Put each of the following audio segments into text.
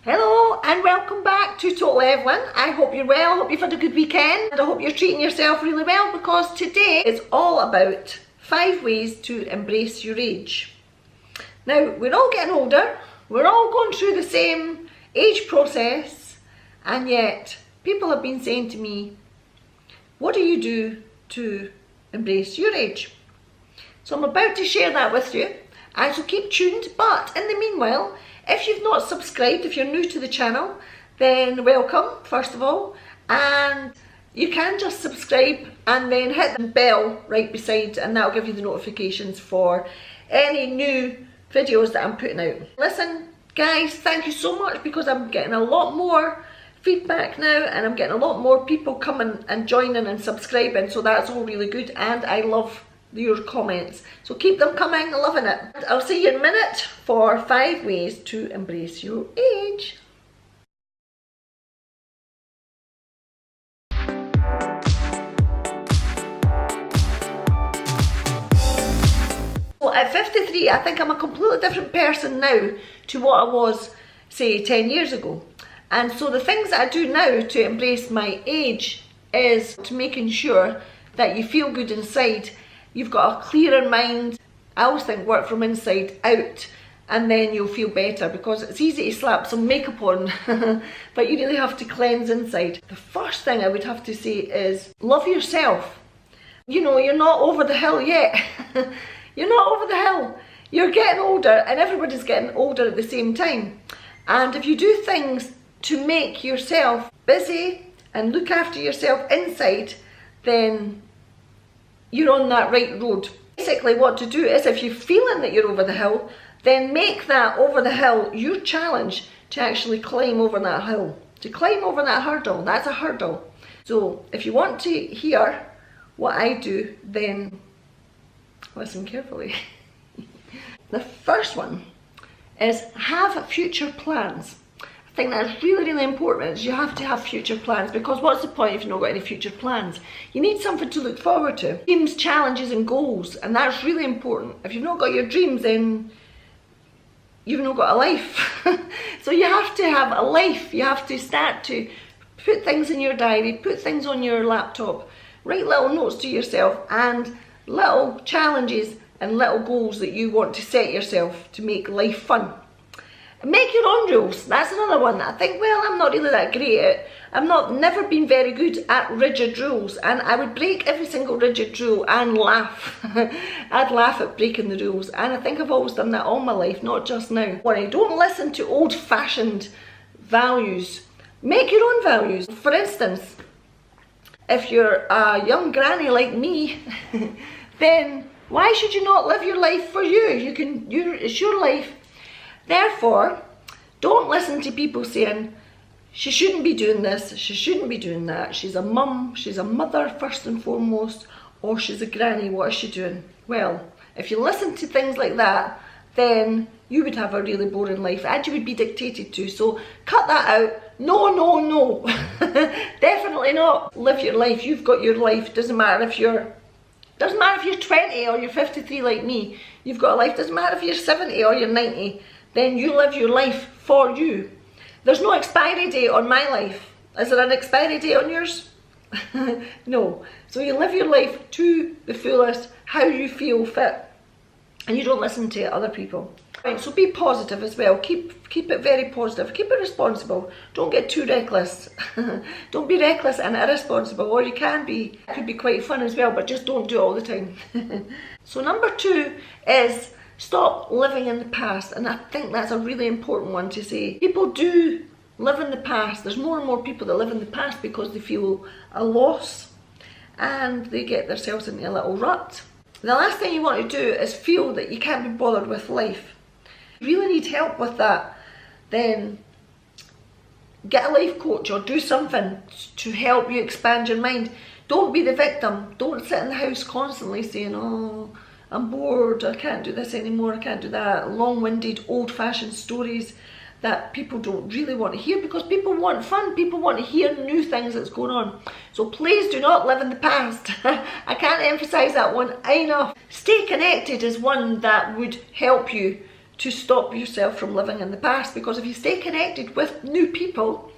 Hello and welcome back to Total Evelyn. I hope you're well, I hope you've had a good weekend, and I hope you're treating yourself really well, because today is all about 5 ways to embrace your age. Now, we're all getting older, we're all going through the same age process, and yet people have been saying to me, what do you do to embrace your age? So I'm about to share that with you, and so keep tuned. But in the meanwhile, if you've not subscribed, if you're new to the channel, then welcome, first of all, and you can just subscribe and then hit the bell right beside, and that'll give you the notifications for any new videos that I'm putting out. Listen, guys, thank you so much, because I'm getting a lot more feedback now, and I'm getting a lot more people coming and joining and subscribing, so that's all really good, and I love your comments, so keep them coming, loving it. I'll see you in a minute for 5 ways to embrace your age. Well, at 53, I think I'm a completely different person now to what I was, say, 10 years ago. And so the things that I do now to embrace my age is to making sure that you feel good inside. You've got a clearer mind. I always think work from inside out, and then you'll feel better, because it's easy to slap some makeup on, but you really have to cleanse inside. The first thing I would have to say is love yourself. You know, you're not over the hill yet. You're not over the hill. You're getting older, and everybody's getting older at the same time. And if you do things to make yourself busy and look after yourself inside, then you're on that right road. Basically what to do is, if you're feeling that you're over the hill, then make that over the hill your challenge to actually climb over that hill, to climb over that hurdle. That's a hurdle. So if you want to hear what I do, then listen carefully. The first one is have future plans. I think that's really, really important. Is you have to have future plans, because what's the point if you've not got any future plans? You need something to look forward to. Dreams, challenges and goals, and that's really important. If you've not got your dreams, then you've not got a life. So you have to have a life. You have to start to put things in your diary, put things on your laptop, write little notes to yourself, and little challenges and little goals that you want to set yourself to make life fun. Make your own rules. That's another one. I think, well, I'm not really that great at. Never been very good at rigid rules, and I would break every single rigid rule and laugh. I'd laugh at breaking the rules, and I think I've always done that all my life, not just now. Don't listen to old-fashioned values. Make your own values. For instance, if you're a young granny like me, then why should you not live your life for you? It's your life. Therefore, don't listen to people saying, she shouldn't be doing this, she shouldn't be doing that, she's a mum, she's a mother first and foremost, or she's a granny, what is she doing? Well, if you listen to things like that, then you would have a really boring life, and you would be dictated to. So cut that out. No, no, no. Definitely not. Live your life. You've got your life. Doesn't matter if you're 20 or you're 53 like me. You've got a life. Doesn't matter if you're 70 or you're 90. Then you live your life for you. There's no expiry date on my life. Is there an expiry date on yours? No. So you live your life to the fullest, how you feel fit, and you don't listen to other people. Right, so be positive as well. Keep it very positive. Keep it responsible. Don't get too reckless. Don't be reckless and irresponsible, or you can be. It could be quite fun as well, but just don't do it all the time. So number 2 is stop living in the past, and I think that's a really important one to say. People do live in the past. There's more and more people that live in the past because they feel a loss, and they get themselves into a little rut. The last thing you want to do is feel that you can't be bothered with life. If you really need help with that, then get a life coach or do something to help you expand your mind. Don't be the victim. Don't sit in the house constantly saying, oh, I'm bored, I can't do this anymore, I can't do that. Long-winded, old-fashioned stories that people don't really want to hear, because people want fun, people want to hear new things that's going on. So please do not live in the past. I can't emphasize that one enough. Stay connected is one that would help you to stop yourself from living in the past, because if you stay connected with new people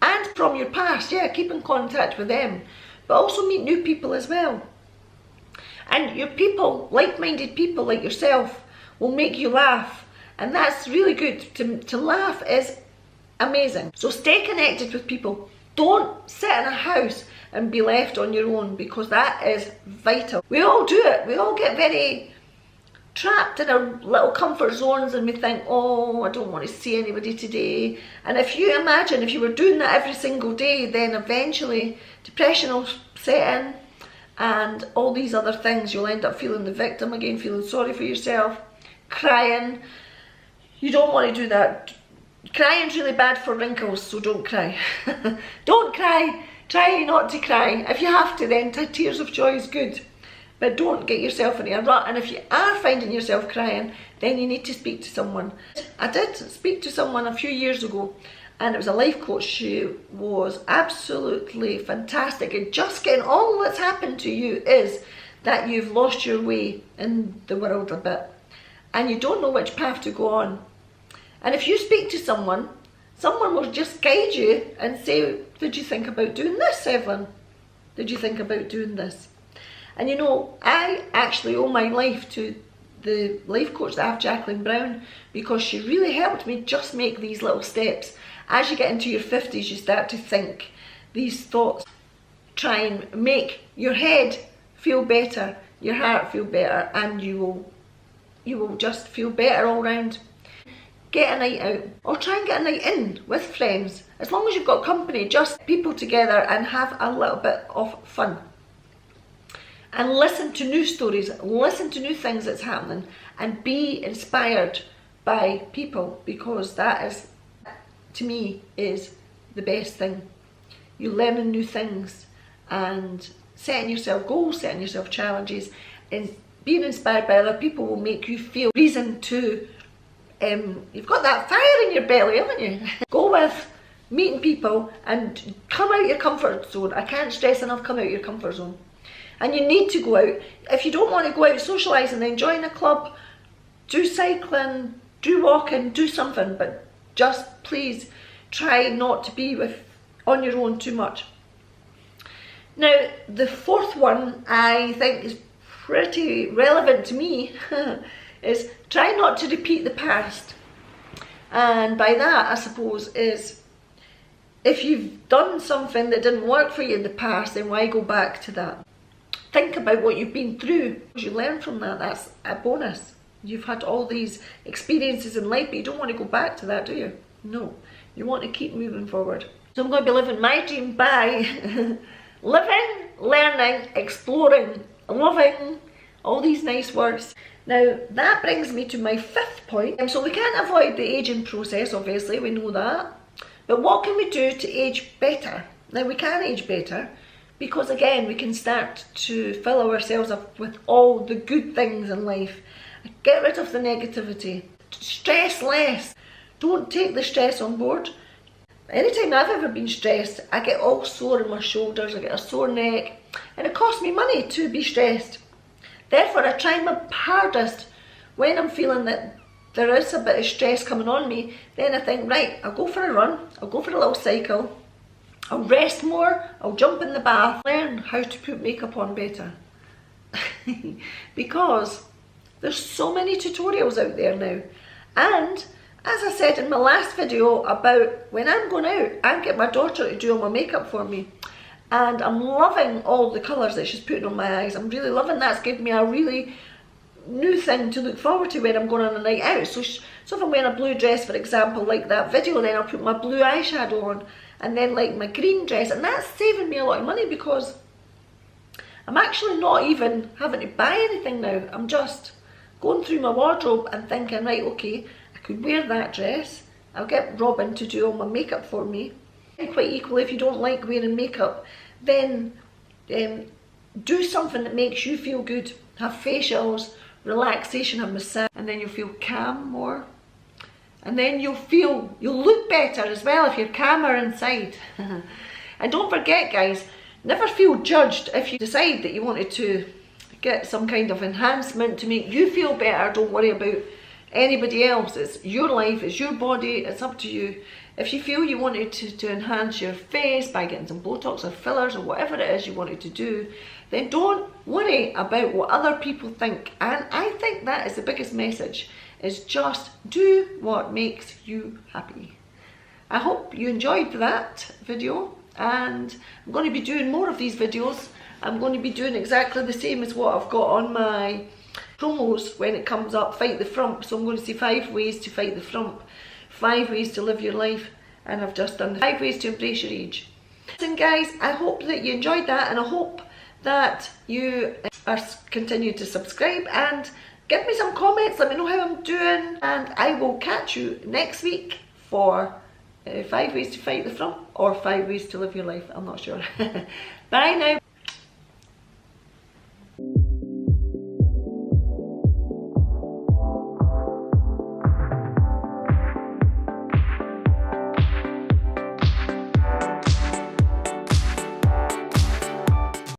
and from your past, yeah, keep in contact with them, but also meet new people as well. And your people, like-minded people like yourself, will make you laugh, and that's really good. To laugh is amazing. So stay connected with people. Don't sit in a house and be left on your own, because that is vital. We all do it. We all get very trapped in our little comfort zones, and we think, oh, I don't want to see anybody today. And if you imagine, if you were doing that every single day, then eventually depression will set in, and all these other things. You'll end up feeling the victim again, feeling sorry for yourself, crying. You don't want to do that. Crying's really bad for wrinkles, so don't cry. Don't cry. Try not to cry. If you have to, then tears of joy is good. But don't get yourself in a rut. And if you are finding yourself crying, then you need to speak to someone. I did speak to someone a few years ago, and it was a life coach. She was absolutely fantastic. And just getting all that's happened to you is that you've lost your way in the world a bit, and you don't know which path to go on. And if you speak to someone, someone will just guide you and say, did you think about doing this, Evelyn? Did you think about doing this? And you know, I actually owe my life to the life coach that I have, Jacqueline Brown, because she really helped me just make these little steps. As you get into your 50s, you start to think these thoughts. Try and make your head feel better, your heart feel better, and you will just feel better all round. Get a night out, or try and get a night in with friends. As long as you've got company, just people together and have a little bit of fun. And listen to new stories, listen to new things that's happening, and be inspired by people, because that is, to me, is the best thing. You're learning new things and setting yourself goals, setting yourself challenges, and being inspired by other people will make you feel reason to, you've got that fire in your belly, haven't you? Go with meeting people and come out your comfort zone. I can't stress enough, come out your comfort zone. And you need to go out. If you don't want to go out socialising, then join a club, do cycling, do walking, do something, but just please try not to be on your own too much. Now, the fourth one I think is pretty relevant to me is try not to repeat the past. And by that, I suppose, is if you've done something that didn't work for you in the past, then why go back to that? Think about what you've been through. You learn from that. That's a bonus. You've had all these experiences in life, but you don't want to go back to that, do you? No. You want to keep moving forward. So I'm going to be living my dream by living, learning, exploring, loving, all these nice words. Now, that brings me to my fifth point. So we can't avoid the aging process, obviously, we know that. But what can we do to age better? Now, we can age better, because again, we can start to fill ourselves up with all the good things in life. Get rid of the negativity. Stress less. Don't take the stress on board. Anytime I've ever been stressed, I get all sore in my shoulders, I get a sore neck, and it costs me money to be stressed. Therefore, I try my hardest when I'm feeling that there is a bit of stress coming on me, then I think, right, I'll go for a run, I'll go for a little cycle, I'll rest more, I'll jump in the bath, learn how to put makeup on better. Because there's so many tutorials out there now. And as I said in my last video about when I'm going out, I get my daughter to do all my makeup for me. And I'm loving all the colours that she's putting on my eyes. I'm really loving that. It's given me a really new thing to look forward to when I'm going on a night out. So if I'm wearing a blue dress, for example, like that video, then I'll put my blue eyeshadow on, and then like my green dress, and that's saving me a lot of money, because I'm actually not even having to buy anything now. I'm just going through my wardrobe and thinking, right, okay, I could wear that dress, I'll get Robin to do all my makeup for me. And quite equally, if you don't like wearing makeup, then do something that makes you feel good. Have facials, relaxation, have massage, and then you'll feel calm more. And then you'll look better as well if you're calmer inside. And don't forget, guys, never feel judged if you decide that you wanted to get some kind of enhancement to make you feel better. Don't worry about anybody else. It's your life, it's your body, it's up to you. If you feel you wanted to enhance your face by getting some Botox or fillers or whatever it is you wanted to do, then don't worry about what other people think. And I think that is the biggest message, is just do what makes you happy. I hope you enjoyed that video, and I'm going to be doing more of these videos. I'm going to be doing exactly the same as what I've got on my promos when it comes up, Fight the Frump. So I'm going to say 5 ways to fight the frump, 5 ways to live your life, and I've just done the 5 ways to embrace your age. Listen guys, I hope that you enjoyed that, and I hope that you are continue to subscribe and give me some comments, let me know how I'm doing, and I will catch you next week for 5 ways to fight the frump or 5 ways to live your life. I'm not sure. Bye now.